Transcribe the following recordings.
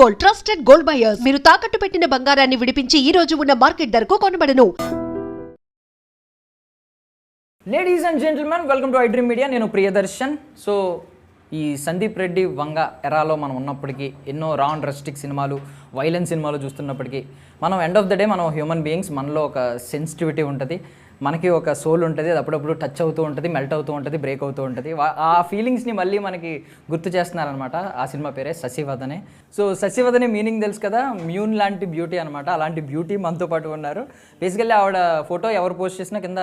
Gold, trusted gold buyers. మీరు తాకట్టు పెట్టిన బంగారాన్ని విడిపించి ఈ రోజు ఉన్న మార్కెట్ ధరకు కొనబడను. Ladies and gentlemen, welcome to I dream media. నేను ప్రియదర్శన్. సో ఈ సందీప్ రెడ్డి వంగ ఎరాలో మనం ఉన్నప్పటికీ, ఎన్నో రా అండ్ రస్టిక్ సినిమాలు, వైలెన్స్ సినిమాలు చూస్తున్నప్పటికీ, మనం ఎండ్ ఆఫ్ ద డే మనం హ్యూమన్ బీయింగ్స్, మనలో ఒక సెన్సిటివిటీ ఉంటుంది, మనకి ఒక సోల్ ఉంటుంది. అది అప్పుడప్పుడు టచ్ అవుతూ ఉంటుంది, మెల్ట్ అవుతూ ఉంటుంది, బ్రేక్ అవుతూ ఉంటుంది. ఆ ఫీలింగ్స్ని మళ్ళీ మనకి గుర్తు చేస్తున్నారనమాట. ఆ సినిమా పేరే శశివదనే. సో శశివదనే మీనింగ్ తెలుసు కదా, మ్యూన్ లాంటి బ్యూటీ అనమాట. అలాంటి బ్యూటీ మనతో పాటు ఉన్నారు. బేసికల్లీ ఆవిడ ఫోటో ఎవరు పోస్ట్ చేసినా కింద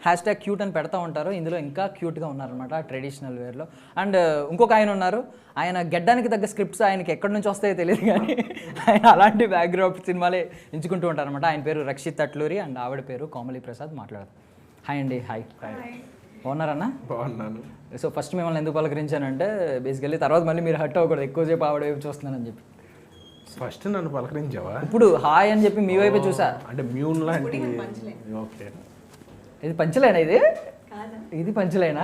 హ్యాష్ట్యాగ్ క్యూట్ అని పెడతా ఉంటారు. ఇందులో ఇంకా క్యూట్గా ఉన్నారనమాట ట్రెడిషనల్ వేర్లో. అండ్ ఇంకొక ఆయన ఉన్నారు. ఆయన గెడ్డానికి తగ్గ స్క్రిప్ట్స్ ఆయనకి ఎక్కడి నుంచి వస్తాయో తెలియదు, కానీ ఆయన అలాంటి బ్యాక్గ్రౌండ్ సినిమాలే ఎంచుకుంటూ ఉంటారనమాట. ఆయన పేరు రక్షిత్ అట్లూరి అండ్ ఆవిడ పేరు కోమలి ప్రసాద్. మాట్లాడతారు. హాయ్ అండి. హాయ్. బాగున్నారన్నా? బాగున్నాను. సో ఫస్ట్ మిమ్మల్ని ఎందుకు పలకరించానంటే, బేసికల్లీ తర్వాత మళ్ళీ మీరు హట్ అవ్వకూడదు, ఎక్కువసేపు ఆవిడ వైపు చూస్తున్నానని చెప్పి. ఫస్ట్ నన్ను పలకరించావా? ఇప్పుడు హాయ్ అని చెప్పి మీ వైపే చూసా. అంటే మ్యూన్ లాంటి. ఓకే, ఇది పంచలేనా? ఇది పంచలేనా?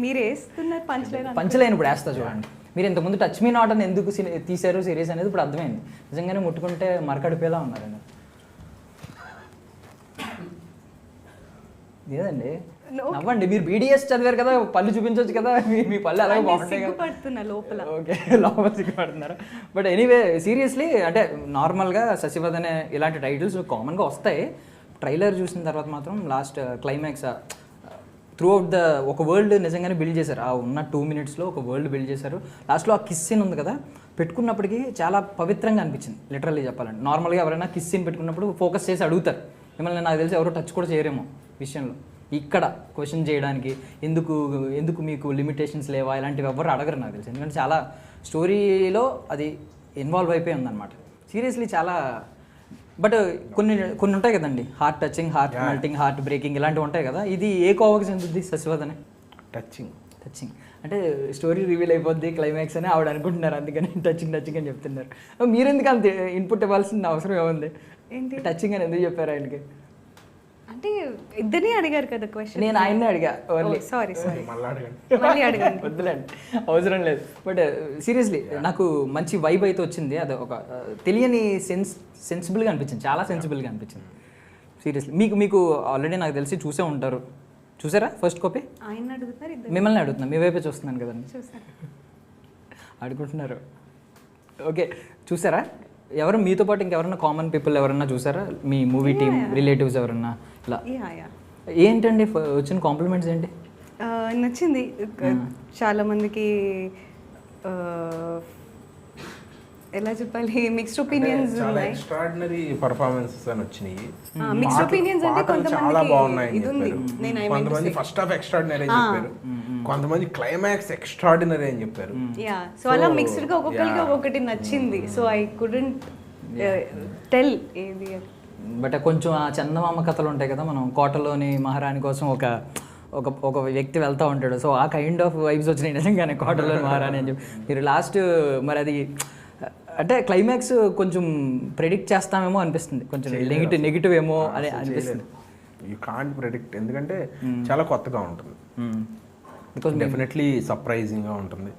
మీరు వేస్తున్నారు పంచలేనా? పంచలేను ఇప్పుడు వేస్తా చూడండి. మీరు ఇంతకుముందు టచ్ మీ నాట్ అని ఎందుకు తీశారు సిరీస్ అనేది ఇప్పుడు అర్థమైంది. నిజంగానే ముట్టుకుంటే మరకడిపేలా ఉన్నారు. ఏదండి నవ్వండి, మీరు బీడిఎస్ చదివారు కదా, పళ్ళు చూపించవచ్చు కదా, మీ పళ్ళు అలాగే బాగుంటాయి కదా. లోపల ఓకే, లోపల సిగ్గుపడుతున్నారు. బట్ ఎనీవే, సీరియస్లీ అంటే నార్మల్గా శశివదనే ఇలాంటి టైటిల్స్ కామన్గా వస్తాయి. ట్రైలర్ చూసిన తర్వాత మాత్రం last climax through out the ఒక వరల్డ్ నిజంగానే బిల్డ్ చేశారు. ఆ ఉన్న 2 minutesలో ఒక వరల్డ్ బిల్డ్ చేశారు. లాస్ట్లో ఆ కిస్ సీన్ ఉంది కదా, పెట్టుకున్నప్పటికీ చాలా పవిత్రంగా అనిపించింది. లిటరల్లీ చెప్పాలంటే, నార్మల్గా ఎవరైనా కిస్ సీన్ పెట్టుకున్నప్పుడు ఫోకస్ చేసి అడుగుతారు మిమ్మల్ని. నాకు తెలిసి ఎవరో టచ్ కూడా చేయరేమో విషయంలో. ఇక్కడ క్వశ్చన్ చేయడానికి ఎందుకు మీకు లిమిటేషన్స్ లేవా ఇలాంటివి ఎవరు అడగరు నాకు తెలిసి. ఎందుకంటే చాలా స్టోరీలో అది ఇన్వాల్వ్ అయిపోయి ఉందన్నమాట. సీరియస్లీ చాలా. బట్ కొన్ని ఉంటాయి కదండి, heart touching, heart melting, heart breaking ఇలాంటివి ఉంటాయి కదా. ఇది ఏ కోవకి చెందుద్ది శశివదనే? టచింగ్ అంటే స్టోరీ రివీల్ అయిపోద్ది క్లైమాక్స్ అని ఆవిడ అనుకుంటున్నారు, అందుకని టచింగ్ అని చెప్తున్నారు. మీరెందుకు అంత ఇన్పుట్ ఇవ్వాల్సిన అవసరం ఏముంది? ఏంటి టచింగ్ అని ఎందుకు చెప్పారు ఆయనకి? అంటే ఇద్దరిని అడిగారు కదా క్వశ్చన్. నేను ఆయన్నే అడిగా. సారీ మళ్ళీ అడగండి. వద్దులేండి, అవసరం లేదు. బట్ సీరియస్లీ నాకు మంచి వైబ్ అయితే వచ్చింది. అది ఒక తెలియని సెన్సిబుల్గా అనిపించింది, చాలా సెన్సిబుల్గా అనిపించింది సీరియస్లీ. మీకు ఆల్రెడీ నాకు తెలిసి చూసే ఉంటారు. చూసారా ఫస్ట్ కాపీ? ఆయన అడుగుతారు, మిమ్మల్ని అడుగుతున్నా, మీ వైపే చూస్తున్నాను కదండి. అడుగుతున్నారు. ఓకే, చూసారా? ఎవరు మీతో పాటు ఇంకెవరన్నా కామన్ పీపుల్ ఎవరన్నా చూసారా? మీ మూవీ టీమ్ రిలేటివ్స్ ఎవరన్నా ఇలా? ఏంటండి వచ్చిన కాంప్లిమెంట్స్ ఏంటి? నచ్చింది చాలా మందికి. ఎలా చెప్పాలి, మిక్స్డ్ ఒపీనియన్స్ ఉన్నాయి. ఎక్స్ట్రాడినరీ పర్ఫార్మెన్సెస్ అని వచ్చినాయి. మిక్స్డ్ ఒపీనియన్స్ అంటే చాలా బాగున్నాయి ఇది ఉంది. కొంతమంది ఫస్ట్ హాఫ్ ఎక్స్ట్రాడినరీ అని చెప్పారు, కొంతమంది క్లైమాక్స్ ఎక్స్ట్రాడినరీ అని చెప్పారు. సో అలా మిక్స్డ్ గా ఒక్కొక్కరికి ఒక్కొక్కటి నచ్చింది. సో ఐ కుడెంట్ టెల్ ఏది. బట్ కొంచెం ఆ చందమామ కథలు ఉంటాయి కదా, మనం కోటలోని మహారాణి కోసం ఒక వ్యక్తి వెళ్తూ ఉంటాడు. సో ఆ కైండ్ ఆఫ్ వైబ్స్ వచ్చినాయి నిజంగానే, కోటలోని మహారాణి అని చెప్పి. మీరు లాస్ట్ మరి అది అంటే క్లైమాక్స్ కొంచెం ప్రెడిక్ట్ చేస్తామేమో అనిపిస్తుంది, కొంచెం నెగిటివ్ ఏమో అని అనిపిస్తుంది. యూ కాంట్ ప్రెడిక్ట్, ఎందుకంటే చాలా కొత్తగా ఉంటుంది. బికాస్ డెఫినెట్లీ సర్ప్రైజింగ్గా ఉంటుంది,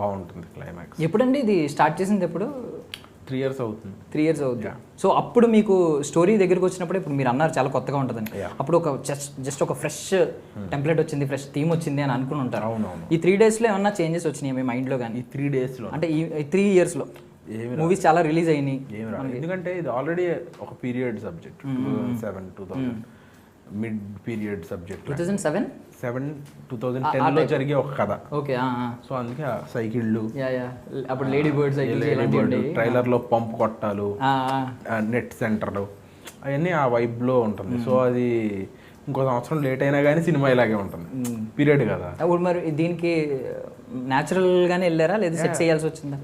బాగుంటుంది క్లైమాక్స్. ఎప్పుడండి ఇది స్టార్ట్ చేసింది? ఎప్పుడు? 3 years అవుతుంది. 3 years అవుతుంది. సో అప్పుడు మీకు స్టోరీ దగ్గరికి వచ్చినప్పుడు, ఇప్పుడు మీరు అన్నారు చాలా కొత్తగా ఉంటుందని, అప్పుడు ఒక జస్ట్ ఒక ఫ్రెష్ టెంప్లెట్ వచ్చింది, ఫ్రెష్ థీమ్ వచ్చింది అని అనుకుని ఉంటారు. అవునవును. ఈ 3 daysలో ఏమన్నా చేంజెస్ వచ్చినాయి మీ మైండ్లో? కానీ ఈ 3 daysలో అంటే ఈ 3 yearsలో మూవీస్ చాలా రిలీజ్ అయినాయి. ఎందుకంటే ఇది ఆల్రెడీ ఒక period subject. 2007-2000 mid period subject. 2010లో జరిగే ఒక కథ. ఓకే. సో అందుకే సైకిళ్ళు, అప్పుడు లేడీ బర్డ్స్, ట్రైలర్లో పంప్ కొట్టాలు, నెట్ సెంటర్లు, అవన్నీ ఆ వైబ్లో ఉంటుంది. సో అది ఇంకో సంవత్సరం లేట్ అయినా కానీ సినిమా ఇలాగే ఉంటుంది, పీరియడ్ కదా. అప్పుడు మరి దీనికి న్యాచురల్గానే వెళ్ళారా లేదా సెట్ చేయాల్సి వచ్చిందా?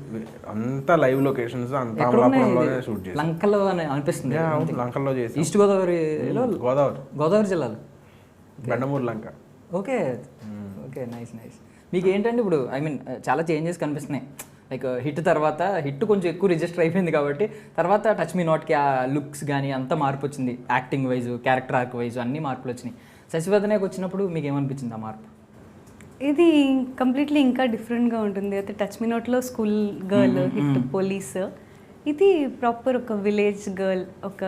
అంతా లైవ్ లొకేషన్స్, అంతా అమలాపురంలోనే షూట్ చేసి. లంకలో అని అనిపిస్తుంది. లంకలో చేసి, ఈస్ట్ గోదావరి జిల్లాలో బెండమూరు లంక. ఓకే. నైస్. మీకు ఏంటంటే ఇప్పుడు చాలా చేంజెస్ కనిపిస్తున్నాయి. లైక్ హిట్ కొంచెం ఎక్కువ రిజిస్టర్ అయిపోయింది కాబట్టి తర్వాత టచ్ మీ నాట్కి ఆ లుక్స్ కానీ అంతా మార్పు వచ్చింది. Acting wise, character arc wise అన్ని మార్పులు వచ్చినాయి. శశివదనేకి వచ్చినప్పుడు మీకు ఏమనిపించింది ఆ మార్పు? ఇది కంప్లీట్లీ ఇంకా డిఫరెంట్గా ఉంటుంది. అయితే టచ్ మీ నోట్లో స్కూల్ గర్ల్, హిట్ పోలీస్. ఇది ప్రాపర్ ఒక విలేజ్ గర్ల్, ఒక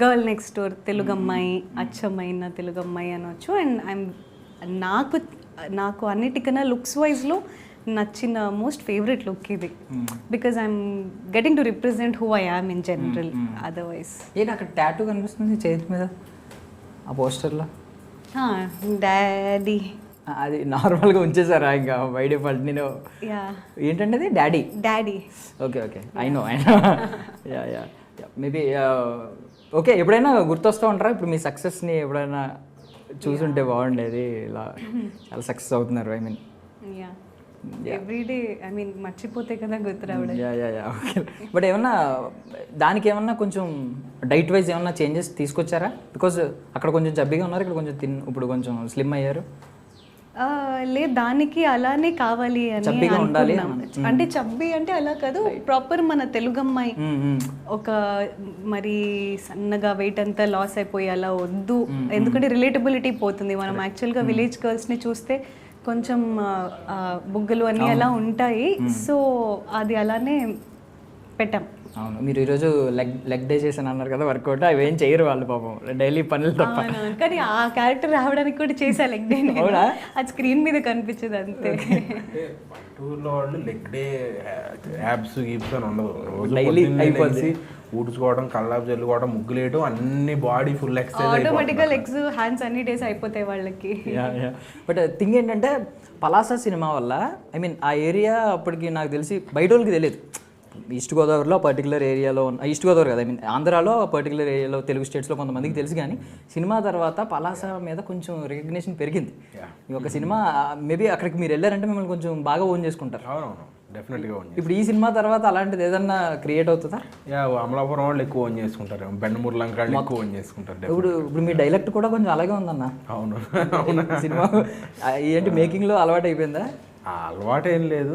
గర్ల్ నెక్స్ట్ డోర్ తెలుగు అమ్మాయి, అచ్చమైన తెలుగు అమ్మాయి అనొచ్చు. అండ్ నాకు అన్నిటికన్నా లుక్స్ వైజ్లో నచ్చిన మోస్ట్ ఫేవరెట్ లుక్ ఇది. Because I'm getting to represent who I am in general. Otherwise ఏంటి అక్కడ టాటూ కనిపిస్తుంది చేతి మీద ఆ పోస్టర్లో? డాడీ. అది నార్మల్గా ఉంచేసారా ఇంకా బై డిఫాల్ట్? నేను యా ఏంటంటే అది daddy. Daddy. Okay I know yeah yeah maybe okay. ఎప్పుడైనా గుర్తొస్తూ ఉంటారా ఇప్పుడు మీ సక్సెస్ని? ఎప్పుడైనా చూసుంటే బాగుండేది, ఇలా చాలా సక్సెస్ అవుతున్నారు. I mean yeah everyday, I mean మర్చిపోతే కదా గుర్తు రావడం. Yeah okay. బట్ ఏమన్నా దానికి ఏమన్నా కొంచెం డైట్ వైజ్ ఏమన్నా చేంజెస్ తీసుకొచ్చారా? బికాజ్ అక్కడ కొంచెం చబ్బీగా ఉన్నారు, ఇక్కడ కొంచెం ఇప్పుడు కొంచెం స్లిమ్ అయ్యారు. లేదు, దానికి అలానే కావాలి అని చబ్బీగా ఉండాలి అంటే చబ్బీ అంటే అలా కాదు, ప్రాపర్ మన తెలుగు అమ్మాయి ఒక మరి సన్నగా వెయిట్ అంతా లాస్ అయిపోయి అలా వద్దు. ఎందుకంటే రిలేటబిలిటీ పోతుంది. మనం యాక్చువల్గా విలేజ్ గర్ల్స్ని చూస్తే కొంచెం బుగ్గలు అన్నీ అలా ఉంటాయి. సో అది అలానే పెట్టాం. అవును, మీరు ఈరోజు లెగ్ డే చేశాను అన్నారు కదా, వర్కౌట్ అవి ఏం చేయరు వాళ్ళు పాపం, డైలీ పనులు తప్ప. కానీ ఆ క్యారెక్టర్ రావడానికి కూడా చేసా లెగ్ డే. అది స్క్రీన్ మీద కనిపించదు అంతే. టూర్లో వాళ్ళు లెగ్ డే యాబ్స్ గిబ్స్ అని ఉండదు. డైలీ అయిపోద్ది. ఊడ్చుకోవడం, కల్లాపు చల్లుకోవడం, ముగ్గులేయడం, అన్ని బాడీ ఫుల్ ఎక్సర్సైజ్, ఆటోమేటిక్గా లెగ్స్ హ్యాండ్స్ అన్ని డేస్ అయిపోతాయి వాళ్ళకి. బట్ థింగ్ ఏంటంటే పలాస సినిమా వల్ల ఐ మీన్ ఆ ఏరియా అప్పటికి నాకు తెలిసి బయట వాళ్ళకి తెలియదు. ఈస్ట్ గోదావరిలో పర్టికులర్ ఏరియాలో ఈస్ట్ గోదావరి కదా, ఐ మీన్ ఆంధ్రాలో పర్టికులర్ ఏరియాలో తెలుగు స్టేట్స్లో కొంతమందికి తెలుసు. కానీ సినిమా తర్వాత పలాస మీద కొంచెం రికగ్నిషన్ పెరిగింది. ఈ ఒక సినిమా మేబీ అక్కడికి మీరు వెళ్ళారంటే మిమ్మల్ని కొంచెం బాగా ఓన్ చేసుకుంటారు. అవునవును, డెఫినెట్గా ఓన్. ఇప్పుడు ఈ సినిమా తర్వాత అలాంటిది ఏదన్నా క్రియేట్ అవుతుందా? అమలాపురం వాళ్ళు ఎక్కువ ఓన్ చేసుకుంటారు, బెండమూరు లంకాళ్ళు ఎక్కువ ఓన్ చేసుకుంటారు. ఇప్పుడు మీ డైలెక్ట్ కూడా కొంచెం అలాగే ఉందన్న. అవును అవును. సినిమా ఏంటి మేకింగ్లో అలవాటు అయిపోయిందా? అలవాటు ఏం లేదు,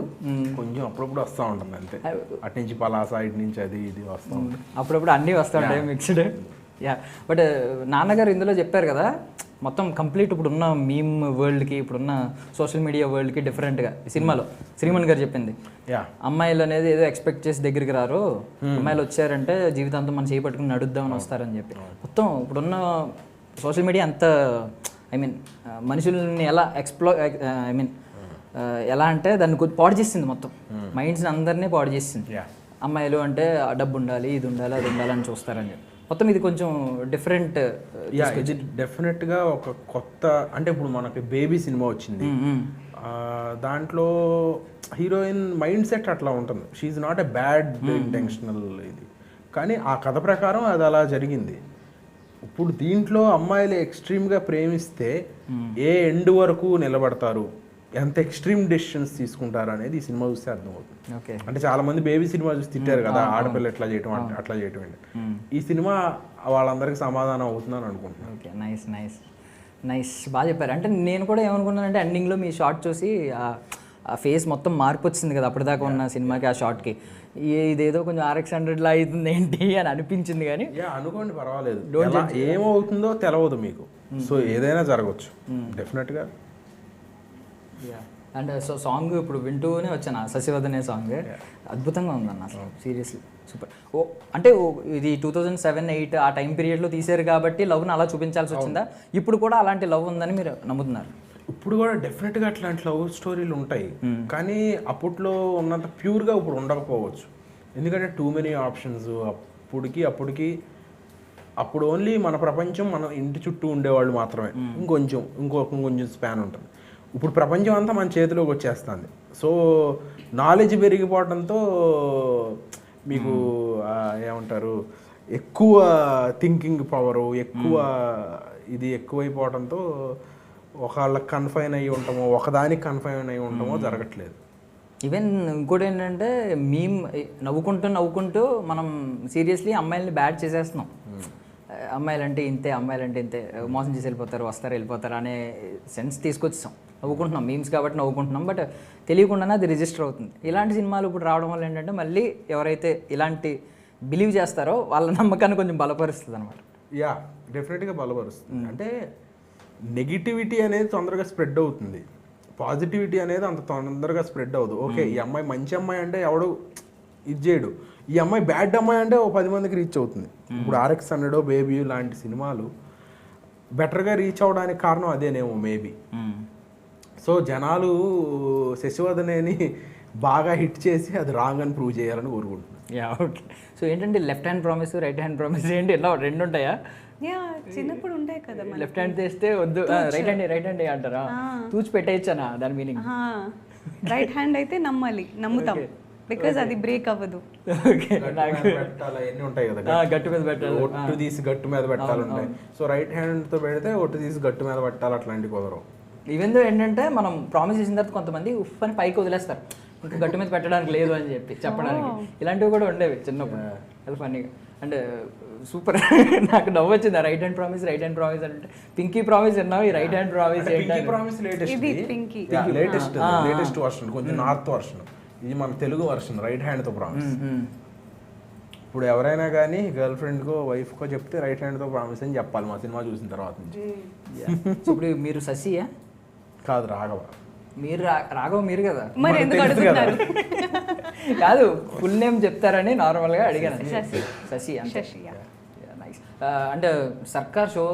కొంచెం అప్పుడప్పుడు వస్తూ ఉంటుంది అంతే. అటు నుంచి పలాస, ఇటు నుంచి అది ఇది వస్తూ ఉంటుంది. అప్పుడప్పుడు అన్నీ వస్తూ ఉంటాయి మిక్స్డ్. యా, బట్ నాన్నగారు ఇందులో చెప్పారు కదా, మొత్తం కంప్లీట్ ఇప్పుడున్న మీమ్ వరల్డ్కి, ఇప్పుడున్న సోషల్ మీడియా వరల్డ్కి డిఫరెంట్గా ఈ సినిమాలో శ్రీమణ్ గారు చెప్పింది, అమ్మాయిలు అనేది ఏదో ఎక్స్పెక్ట్ చేసి దగ్గరికి రారు, అమ్మాయిలు వచ్చారంటే జీవితాంతం మనం చేపట్టుకుని నడుద్దామని వస్తారని చెప్పి. మొత్తం ఇప్పుడున్న సోషల్ మీడియా అంత ఐ మీన్ మనుషుల్ని ఎలా ఐ మీన్ ఎలా అంటే దాన్ని పాడు చేసింది, మొత్తం మైండ్స్ని అందరినీ పాడు చేసింది. అమ్మాయిలు అంటే డబ్బు ఉండాలి, ఇది ఉండాలి, అది ఉండాలని చూస్తారని చెప్పి మొత్తం ఇది కొంచెం డిఫరెంట్. ఇది డెఫినెట్గా ఒక కొత్త, అంటే ఇప్పుడు మనకి బేబీ సినిమా వచ్చింది, దాంట్లో హీరోయిన్ మైండ్ సెట్ అట్లా ఉంటుంది. She's not a bad intentional ఇది, కానీ ఆ కథ ప్రకారం అది అలా జరిగింది. ఇప్పుడు దీంట్లో అమ్మాయిలు ఎక్స్ట్రీమ్గా ప్రేమిస్తే ఏ ఎండ్ వరకు నిలబడతారు, ఎంత ఎక్స్ట్రీమ్ డెసిషన్స్ తీసుకుంటారు అనేది ఈ సినిమా చూస్తే అర్థమవుతుంది. అంటే చాలా మంది బేబీ సినిమా చూసి తిట్టారు కదా, ఆడపిల్ల ఎట్లా చేయటం అట్లా చేయటం ఏంటి. ఈ సినిమా వాళ్ళందరికీ సమాధానం అవుతుందని అనుకుంటున్నాను. ఓకే, నైస్ నైస్ నైస్, బాగా చెప్పారు. అంటే నేను కూడా ఏమనుకున్నానంటే ఎండింగ్లో మీ షార్ట్ చూసి ఆ ఫేస్ మొత్తం మార్పు వచ్చింది కదా అప్పటిదాకా ఉన్న సినిమాకి, ఆ షార్ట్కి ఇదేదో కొంచెం RX-100లా అవుతుంది ఏంటి అని అనిపించింది. కానీ అనుకోండి, పర్వాలేదు, ఏమవుతుందో తెలవదు మీకు, సో ఏదైనా జరగవచ్చు డెఫినెట్గా. అండ్ సో సాంగ్ ఇప్పుడు వింటూనే వచ్చాను, శశివద్ అనే సాంగ్ అద్భుతంగా ఉందన్న అసలు, సీరియస్లీ సూపర్. అంటే ఇది 2007-08 ఆ టైం పీరియడ్లో తీశారు కాబట్టి లవ్ని అలా చూపించాల్సి వచ్చిందా? ఇప్పుడు కూడా అలాంటి లవ్ ఉందని మీరు నమ్ముతున్నారు? ఇప్పుడు కూడా డెఫినెట్గా అట్లాంటి లవ్ స్టోరీలు ఉంటాయి, కానీ అప్పట్లో ఉన్నంత ప్యూర్గా ఇప్పుడు ఉండకపోవచ్చు. ఎందుకంటే టూ మెనీ ఆప్షన్స్. అప్పటికి అప్పుడు ఓన్లీ మన ప్రపంచం మన ఇంటి చుట్టూ ఉండేవాళ్ళు మాత్రమే, ఇంకొంచెం స్పాన్ ఉంటుంది. ఇప్పుడు ప్రపంచం అంతా మన చేతిలోకి వచ్చేస్తుంది. సో నాలెడ్జ్ పెరిగిపోవడంతో మీకు ఏమంటారు, ఎక్కువ థింకింగ్ పవరు, ఎక్కువ ఇది ఎక్కువైపోవడంతో ఒకళ్ళకి కన్ఫైన్ అయ్యి ఉంటామో, ఒకదానికి కన్ఫైన్ అయ్యి ఉంటామో జరగట్లేదు. ఈవెన్ ఇంకోటి ఏంటంటే నవ్వుకుంటూ మనం సీరియస్లీ అమ్మాయిల్ని బ్యాడ్ చేసేస్తున్నాం. అమ్మాయిలంటే ఇంతే మోసం చేసి వెళ్ళిపోతారు, వస్తారు వెళ్ళిపోతారు అనే సెన్స్ తీసుకొచ్చాం. నవ్వుకుంటున్నాం, మీమ్స్ కాబట్టి నవ్వుకుంటున్నాం, బట్ తెలియకుండానే అది రిజిస్టర్ అవుతుంది. ఇలాంటి సినిమాలు ఇప్పుడు రావడం వల్ల ఏంటంటే మళ్ళీ ఎవరైతే ఇలాంటి బిలీవ్ చేస్తారో వాళ్ళ నమ్మకాన్ని కొంచెం బలపరుస్తుంది అనమాట. యా, డెఫినెట్గా బలపరుస్తుంది. అంటే నెగిటివిటీ అనేది తొందరగా స్ప్రెడ్ అవుతుంది. పాజిటివిటీ అనేది అంత తొందరగా స్ప్రెడ్ అవ్వదు. ఓకే ఈ అమ్మాయి మంచి అమ్మాయి అంటే ఎవడు ఇది చేయడు, ఈ అమ్మాయి బ్యాడ్ అమ్మాయి అంటే ఓ 10 మందికి రీచ్ అవుతుంది. ఇప్పుడు RX-100 బేబీ లాంటి సినిమాలు బెటర్గా రీచ్ అవ్వడానికి కారణం అదేనేమో మేబీ. సో జనాలు శశివదనేని బాగా హిట్ చేసి అది రాంగ్ అని ప్రూవ్ చేయాలని కోరుకుంటున్నాను. ఓకే. సో ఏంటంటే left hand promise right hand promise ఏంటి ఇలా 2 ఉంటాయా? యా చిన్నప్పుడు ఉంటాయి కదా మనకి. లెఫ్ట్ హ్యాండ్ చేస్తే వద్దు, రైట్ హ్యాండ్ అంటారా? తూచి పెట్టేయచ్చనా దాని మీనింగ్? రైట్ హ్యాండ్ అయితే నమ్ముతాం బికాజ్ అది బ్రేక్ అవ్వదు. ఓకే. పెట్టాలి ఎన్ని ఉంటాయి కదా, గట్టు మీద పెట్టాలి, ఒట్టు తీసి గట్టు మీద పెట్టాలి ఉంటాయి. సో రైట్ హ్యాండ్తో పెడితే ఒట్టు తీసి గట్టు మీద పెట్టాలి, అట్లాంటి కుదరవు. ఈవెన్ దో ఏంటంటే మనం ప్రామిస్ చేసిన తర్వాత కొంతమంది ఉఫ్ అని పైకి వదిలేస్తారు, ఇంకా గట్టు మీద పెట్టడానికి లేదు అని చెప్పడానికి. ఇలాంటివి కూడా ఉండేవి చిన్నప్పుడు, చాలా ఫన్నీగా. అంటే సూపర్ నాకు నవ్వు వచ్చింది. రైట్ హ్యాండ్ ప్రామిస్ అంటే పింకీ ప్రామిస్ విన్నావు, ఈ right hand promise latest version, కొంచెం నార్త్ వర్షన్. ఇది మన తెలుగు వర్షన్ రైట్ హ్యాండ్తో ప్రామిస్. ఇప్పుడు ఎవరైనా కానీ గర్ల్ ఫ్రెండ్కో వైఫ్కో చెప్తే రైట్ హ్యాండ్తో ప్రామిస్ అని చెప్పాలి మా సినిమా చూసిన తర్వాత నుంచి. ఇప్పుడు మీరు శశియా? కాదు రాఘవ. మీరు రాఘవ మీరు కదా, మరి ఎందుకు అడుగుతున్నారు? కాదు ఫుల్ నేమ్ చెప్తారని నార్మల్గా అడిగాను. శశి నైస్. అంటే సర్కార్ షో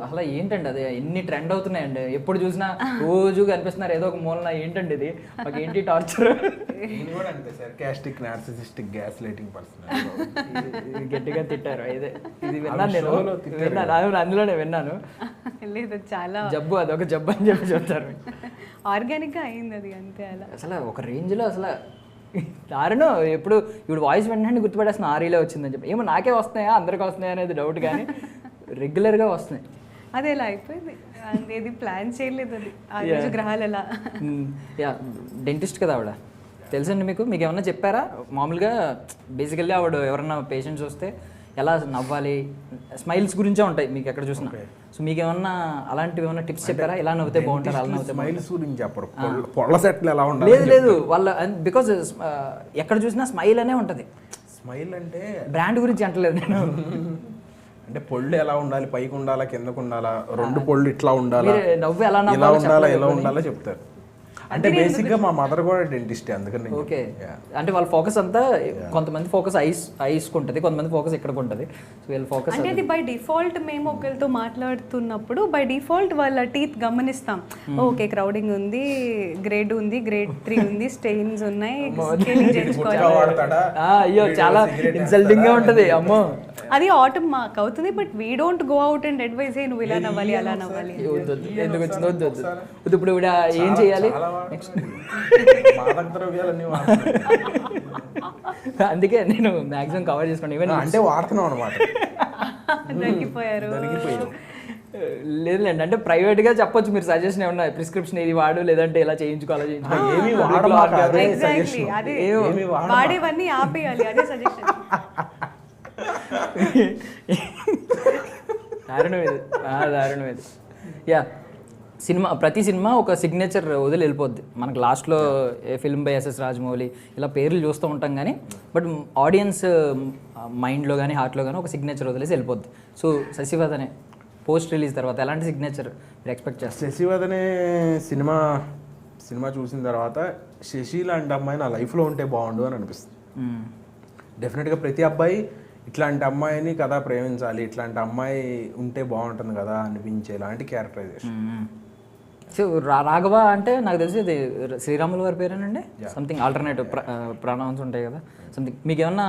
అసలు ఏంటండి అది, ఎన్ని ట్రెండ్ అవుతున్నాయండి, ఎప్పుడు చూసినా రోజు కనిపిస్తున్నారు ఏదో ఒక మూలన. ఏంటండి ఇది, మాకు ఏంటి torture? Sarcastic narcissistic gas lighting person గట్టిగా తిట్టారు. ఇది విన్నాను నేను, అందులోనే విన్నాను. లేదు చాలా జబ్బు, అదొక జబ్బు అని చెప్తారు. ఆర్గానిక్గా అయింది అది అంతే. అలా అసలు ఒక రేంజ్లో అసలు దారుణం. ఇప్పుడు వాయిస్ వెంటనే గుర్తుపడేస్తున్నా ఆరీలో వచ్చిందని చెప్పి. ఏమో నాకే వస్తున్నాయా అందరికీ వస్తున్నాయా అనేది డౌట్, కానీ రెగ్యులర్గా వస్తున్నాయి. అది ఎలా అయిపోయింది, అది ప్లాన్ చేయలేదు. అది ఆ రోజు గ్రహాలు ఎలా. డెంటిస్ట్ కదా ఆవిడ, తెలుసండి మీకు ఏమన్నా చెప్పారా? మామూలుగా బేసికల్లీ ఆవిడ ఎవరన్నా పేషెంట్స్ వస్తే ఎలా నవ్వాలి, స్మైల్స్ గురించే ఉంటాయి మీకు ఎక్కడ చూసినా. సో మీకు ఏమన్నా అలాంటివి ఏమన్నా టిప్స్ చెప్పారా? ఇలా నవ్వుతే బాగుంటారు, అలా నవ్వుతే స్మైల్స్ గురించి చెప్పరు, పొళ్ళ సెట్లు ఎలా ఉండాలి? లేదు వాళ్ళ బికాజ్ ఎక్కడ చూసినా స్మైల్ అనే ఉంటుంది. స్మైల్ అంటే బ్రాండ్ గురించి అంటలేదు నేను. అంటే పొళ్ళు ఎలా ఉండాలి, పైకి ఉండాలా కిందకు ఉండాలా, 2 పొళ్ళు ఇట్లా ఉండాలా, నవ్వు ఎలా ఉండాలా చెప్తారు. అంటే బేసిక్గా మా మదర్ కూడా డెంటిస్ట్, అందుకని. ఓకే. అంటే వాళ్ళ ఫోకస్ అంతా, కొంతమంది ఫోకస్ ఐస్ ఉంటుంది, కొంతమంది ఫోకస్ ఎక్కడికి ఉంటుంది. సో వీళ్ళ ఫోకస్ అంటే అది బై డిఫాల్ట్ మేము ఒకరితో మాట్లాడుతున్నప్పుడు బై డిఫాల్ట్ వాళ్ళ టీత్ గమనిస్తాం. ఓకే క్రౌడింగ్ ఉంది, గ్రేడ్ ఉంది, గ్రేడ్ 3 ఉంది, స్టెయిన్స్ ఉన్నాయి, అయ్యో చాలా ఇన్సల్టింగ్ గా ఉంటది. అమ్మో అది ఆటోమేటిక్ మాకు అవుతుంది. But we don't go out and advise నువ్వు ఇలా నవ్వాలి అలా నవ్వాలి. ఎందుకు వచ్చిందో ఇప్పుడు ఇవిడ ఏం చేయాలి? అందుకే నేను మాక్సిమం కవర్ చేసుకోండి. ఈవెన్ అంటే వాడుతున్నాం అనమాట. దొరికిపోయారు. లేదులేండి, అంటే ప్రైవేట్ గా చెప్పొచ్చు. మీరు సజెషన్ ఏమన్నా, ప్రిస్క్రిప్షన్ ఇది వాడు, లేదంటే ఇలా చేయించుకోవాలి, వాడేవన్నీ ఆపేయాలి, అదే సజెషన్. దారుణం ఇది. యా, ప్రతి సినిమా ఒక సిగ్నేచర్ వదిలి వెళ్ళిపోద్ది మనకు. లాస్ట్లో ఫిల్మ్ బై ఎస్ఎస్ రాజమౌళి ఇలా పేర్లు చూస్తూ ఉంటాం, కానీ బట్ ఆడియన్స్ మైండ్లో కానీ హార్ట్లో కానీ ఒక సిగ్నేచర్ వదిలేసి వెళ్ళిపోద్ది. సో శశివదనే పోస్ట్ రిలీజ్ తర్వాత ఎలాంటి సిగ్నేచర్ మీరు ఎక్స్పెక్ట్ చేస్తారు? శశివదనే సినిమా చూసిన తర్వాత శశి లాంటి అమ్మాయి నా లైఫ్లో ఉంటే బాగుండు అని అనిపిస్తుంది. డెఫినెట్గా ప్రతి అబ్బాయి ఇట్లాంటి అమ్మాయిని కదా ప్రేమించాలి, ఇట్లాంటి అమ్మాయి ఉంటే బాగుంటుంది కదా అనిపించేలాంటి క్యారెక్టరైజేషన్. సో రాఘవ అంటే నాకు తెలిసి ఇది శ్రీరాములు వారి పేరేనండి, సంథింగ్ ఆల్టర్నేటివ్ ప్రొనౌన్స్ ఉంటాయి కదా సంథింగ్. మీకు ఏమన్నా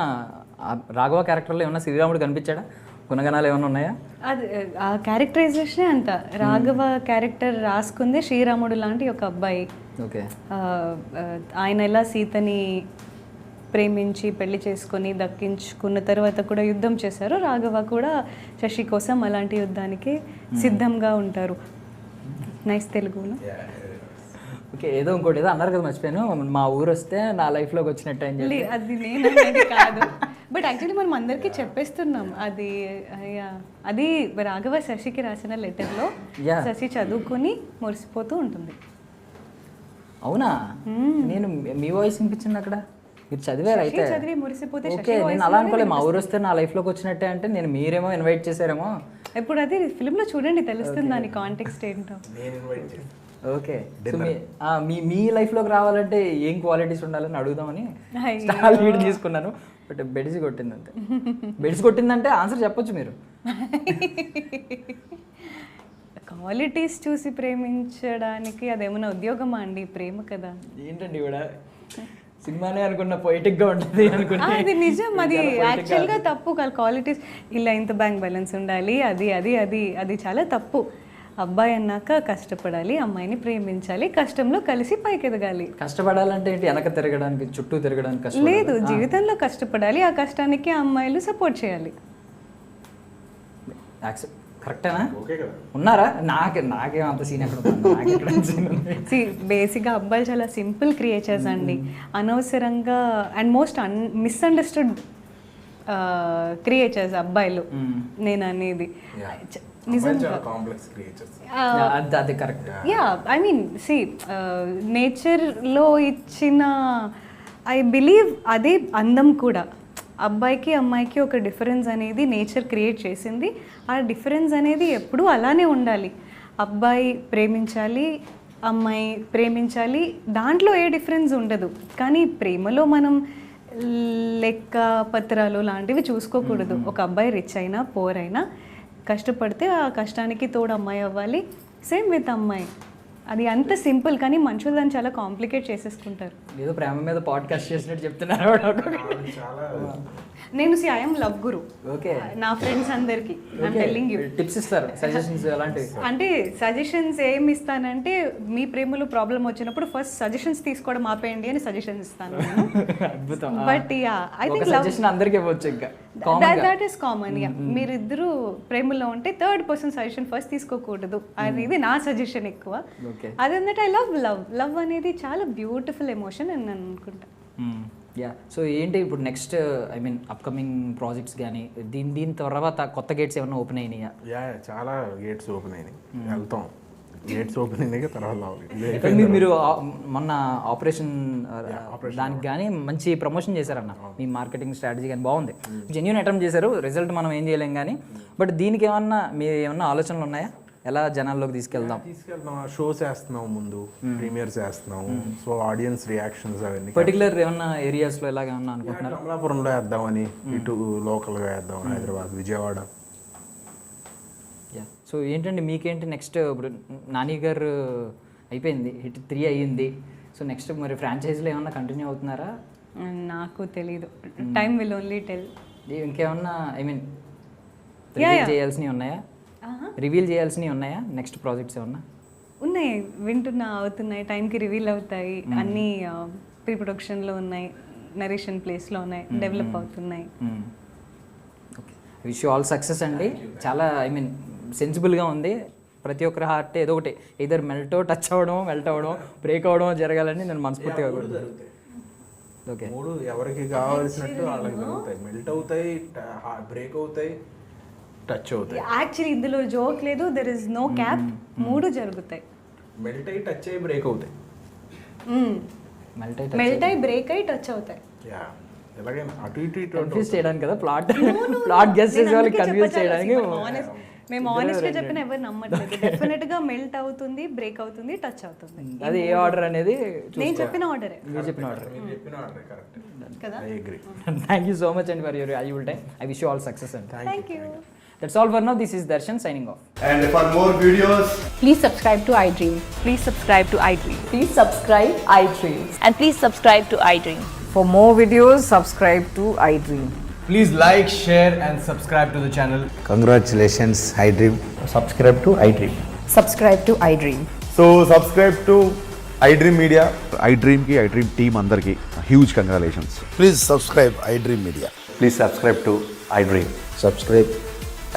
రాఘవ క్యారెక్టర్లో ఏమన్నా శ్రీరాముడు కనిపించాడా? గుణగణాలు ఏమైనా ఉన్నాయా? అది ఆ క్యారెక్టరైజేషనే అంత. రాఘవ క్యారెక్టర్ రాసుకుందే శ్రీరాముడు లాంటి ఒక అబ్బాయి. ఓకే. ఆయన ఎలా సీతని ప్రేమించి పెళ్లి చేసుకొని దక్కించుకున్న తర్వాత కూడా యుద్ధం చేశారు, రాఘవ కూడా శశి కోసం అలాంటి యుద్ధానికి సిద్ధంగా ఉంటారు. నైస్ తెలుగులో. ఓకే. ఏదో ఇంకోటి ఏదో అన్నారు కదా, మర్చిపోయాను. మా ఊరు వస్తే నా లైఫ్లోకి వచ్చినట్టు అని చెప్పి. అది నేను కాదు, బట్ యాక్చువల్లీ మనం అందరికీ చెప్పేస్తున్నాం. అది రాఘవ శశికి రాసిన లెటర్లో శశి చదువుకుని మురిసిపోతూ ఉంటుంది. అవునా? నేను మీ వాయిస్ వినిపించింది అక్కడ, మీరు చదివారు అయితే. చదివి మురిసిపోతే ఓకే, నేను అలా అనుకోలేదు. మా ఊరు వస్తే నా లైఫ్లోకి వచ్చినట్టే అంటే నేను మీరేమో ఇన్వైట్ చేశారేమో. ఇప్పుడు అది ఫిల్మ్లో చూడండి తెలుస్తుంది దాని కాంటెక్స్ట్ ఏంటో. ఓకే మీ లైఫ్లోకి రావాలంటే ఏం క్వాలిటీస్ ఉండాలని అడుగుదామని అయ్యో. స్టార్ లీడ్ తీసుకున్నాను. బట్ బెడిసి కొట్టిందంటే బెడిసి కొట్టిందంటే ఆన్సర్ చెప్పొచ్చు మీరు. క్వాలిటీస్ చూసి ప్రేమించడానికి అదేమన్నా ఉద్యోగమా అండి? ప్రేమ కదా. ఏంటండి కూడా సినిమానే అనుకున్న పొయిటిక్గా ఉంటుంది అనుకున్నా. అది నిజం, అది యాక్చువల్గా తప్పు కాదు. క్వాలిటీస్ ఇలా ఇంత బ్యాంక్ బ్యాలెన్స్ ఉండాలి, అది అది అది అది చాలా తప్పు. అబ్బాయి అన్నాక కష్టపడాలి, అమ్మాయిని ప్రేమించాలి, కష్టంలో కలిసి పైకి ఎదగాలి. కష్టపడాలంటే ఏంటి? వెనక తిరగడానికి, చుట్టూ తిరగడానికి కష్టం లేదు, జీవితంలో కష్టపడాలి, ఆ కష్టానికి అమ్మాయిలు సపోర్ట్ చేయాలి. కరెక్టేనా? ఓకే కదా. ఉన్నారా? నాకేం అంత సీన్ ఎక్కడ బేసిక్గా అబ్బాయిలు చాలా సింపుల్ క్రియేచర్స్ అండి. అనవసరంగా అండ్ మోస్ట్ మిస్అండర్స్టూడ్ క్రియేచర్స్ అబ్బాయిలు. నేను అనేది నిజంగా కాంప్లెక్స్ క్రియేచర్స్. అది కరెక్ట్. యా, ఐ మీన్ నేచర్లో ఇచ్చిన ఐ బిలీవ్ అదే అందం కూడా. అబ్బాయికి అమ్మాయికి ఒక డిఫరెన్స్ అనేది నేచర్ క్రియేట్ చేసింది. ఆ డిఫరెన్స్ అనేది ఎప్పుడూ అలానే ఉండాలి. అబ్బాయి ప్రేమించాలి, అమ్మాయి ప్రేమించాలి, దాంట్లో ఏ డిఫరెన్స్ ఉండదు. కానీ ప్రేమలో మనం లెక్క పత్రాలు లాంటివి చూసుకోకూడదు. ఒక అబ్బాయి రిచ్ అయినా పోర్ అయినా కష్టపడితే ఆ కష్టానికి తోడు అమ్మాయి అవ్వాలి. సేమ్ విత్ అమ్మాయి. అది అంత సింపుల్, కానీ మనుషులు దాన్ని చాలా కాంప్లికేట్ చేసేసుకుంటారు. ఏదో ప్రేమ మీద పాడ్కాస్ట్ చేసినట్టు చెప్తున్నారు. నేను ఐఎమ్ లవ్ గురు. ఓకే, నా ఫ్రెండ్స్ అందరికి ఐఎమ్ టెల్లింగ్ యూ టిప్స్ ఇస్తారు, సజెషన్స్ అలాంటివి. అంటే సజెషన్స్ ఏమి ఇస్తానంటే, మీ ప్రేమలో ప్రాబ్లం వచ్చినప్పుడు ఫస్ట్ సజెషన్స్ తీసుకోవడం ఆపేయండి అని సజెషన్స్ ఇస్తాను. అద్భుతం. But yeah, I think suggestion అందరికీ ఇవ్వచ్చు. ఇంకా దట్ ఈస్ కామన్. యా, మీరిద్దరు ప్రేమలో ఉంటే థర్డ్ పర్సన్ సజెషన్ ఫస్ట్ తీసుకోకూడదు అనేది నా సజెషన్ ఎక్కువ. అదేంటంటే ఐ లవ్ అనేది చాలా బ్యూటిఫుల్ ఎమోషన్ అని నేను అనుకుంటా. యా, సో ఏంటి ఇప్పుడు next I mean upcoming projects కానీ దీని తర్వాత కొత్త గేట్స్ ఏమైనా ఓపెన్ అయినాయా? యా, చాలా గేట్స్ ఓపెన్ అయినాయి. వెళ్తాం, గేట్స్ ఓపెన్ అయినాయి తర్వాత. మీరు మొన్న ఆపరేషన్ దానికి కానీ మంచి ప్రమోషన్ చేశారన్న. మీ మార్కెటింగ్ స్ట్రాటజీ కానీ బాగుంది, జెన్యూన్ అటెంప్ట్ చేశారు. రిజల్ట్ మనం ఏం చేయలేం కానీ, బట్ దీనికి ఏమన్నా ఆలోచనలు ఉన్నాయా? ఎలా జనాల్లోకి తీసుకెళ్దాం? షోస్ వేస్తున్నాం, ముందు ప్రీమియర్స్ వేస్తున్నాం. సో ఆడియన్స్ రియాక్షన్స్ అవన్నీ పర్టికులర్ ఏమన్నా ఏరియాస్లో ఎలాగ ఏమన్నా అనుకుంటున్నారు? అమలాపురంలో వేద్దామని, ఇటు లోకల్గా వేద్దాం, హైదరాబాద్, విజయవాడ. యా, సో ఏంటండి మీకేంటి నెక్స్ట్? ఇప్పుడు నాని గారు అయిపోయింది, హిట్ 3 అయ్యింది. సో నెక్స్ట్ మరి ఫ్రాంచైజీలో ఏమన్నా కంటిన్యూ అవుతున్నారా? నాకు తెలీదు, టైం విల్ ఓన్లీ టెల్. ఇంకేమన్నా ఐ మీన్ రివీల్ చేయాల్సినవి ఉన్నాయా? రివీల్ చేయాల్సినవి ఉన్నాయా నెక్స్ట్ ప్రాజెక్ట్స్ ఏమన్నా? ఉన్నాయి, వింటున్నా, అవుతున్నాయి, టైంకి రివీల్ అవుతాయి. అన్నీ ప్రీ ప్రొడక్షన్లో ఉన్నాయి, నరేషన్ ప్లేస్లో ఉన్నాయి, డెవలప్ అవుతున్నాయి. Okay, wish you all success అండి. చాలా ఐ మీన్ సెన్సిబుల్గా ఉంది. ప్రతి ఒక్కరి హార్ట్ ఏదో ఒకటి ఇద్దరు టచ్ అవ్వడం, మెల్ట్ అవ్వడం, బ్రేక్ అవ్వడం జరగాలని నేను మనస్ఫూర్తిగా కోరుకుంటున్నాను. ఓకే, మూడు ఎవరికి కావాల్సినట్టు వాళ్ళకి జరుగుతాయి. మెల్ట్ అవుతాయి, బ్రేక్ అవుతాయి, టచ్ అవుతాయి. యాక్చువల్లీ ఇందులో జోక్ లేదు, దెర్ ఇస్ నో క్యాప్. 3 జరుగుతాయి. మెల్ట్ అయ్యి, టచ్ అయ్యి, బ్రేక్ అవుతాయి. మెల్ట్ అయ్యి, బ్రేక్ అయ్యి, టచ్ అవుతాయి. యా, ఎలాగైనా అటు ఇటు కన్ఫ్యూజ్ చేయడానికి కదా, ప్లాట్ గెస్ చేసే వాళ్ళకి కన్ఫ్యూజ్ చేయడానికి. మేము ఆనెస్ట్గా చెప్పిన ఎవరు నమ్మట్లేదు. డెఫినెట్గా మెల్ట్ అవుతుంది, బ్రేక్ అవుతుంది, టచ్ అవుతుంది. అది ఏ ఆర్డర్ అనేది నేను చెప్పిన ఆర్డరే. మీరు చెప్పిన ఆర్డర్ కరెక్ట్ కదా. I agree. Thank you so much and for your valuable time. I wish you all success and thank you. That's all for now. This is Darshan signing off. And for more videos, Please subscribe to iDream. Please subscribe to iDream. Please subscribe iDream. And please subscribe to iDream. For more videos, subscribe to iDream. please like, share and subscribe to the channel. Congratulations, iDream. Subscribe to iDream. Subscribe to iDream. So subscribe to iDream Media. iDream ki iDream team andarki huge congratulations. Please subscribe iDream Media. Please subscribe to iDream. Subscribe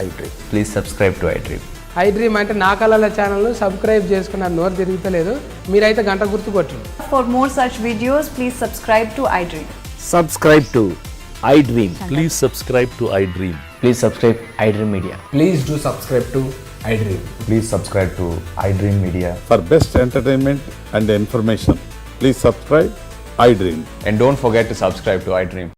iDream. Please subscribe to iDream. iDream అంటే నా కళల channel subscribe చేసుకున్నారు, నోరు తిరుగుతలేదు. మీరైతే గంట గుర్తు కొట్టండి. For more such videos, please subscribe to iDream. Subscribe to iDream. Please subscribe to iDream. Please subscribe iDream Media. Please do subscribe to iDream. Please subscribe to iDream Media. For best entertainment and information, please subscribe iDream. And don't forget to subscribe to iDream.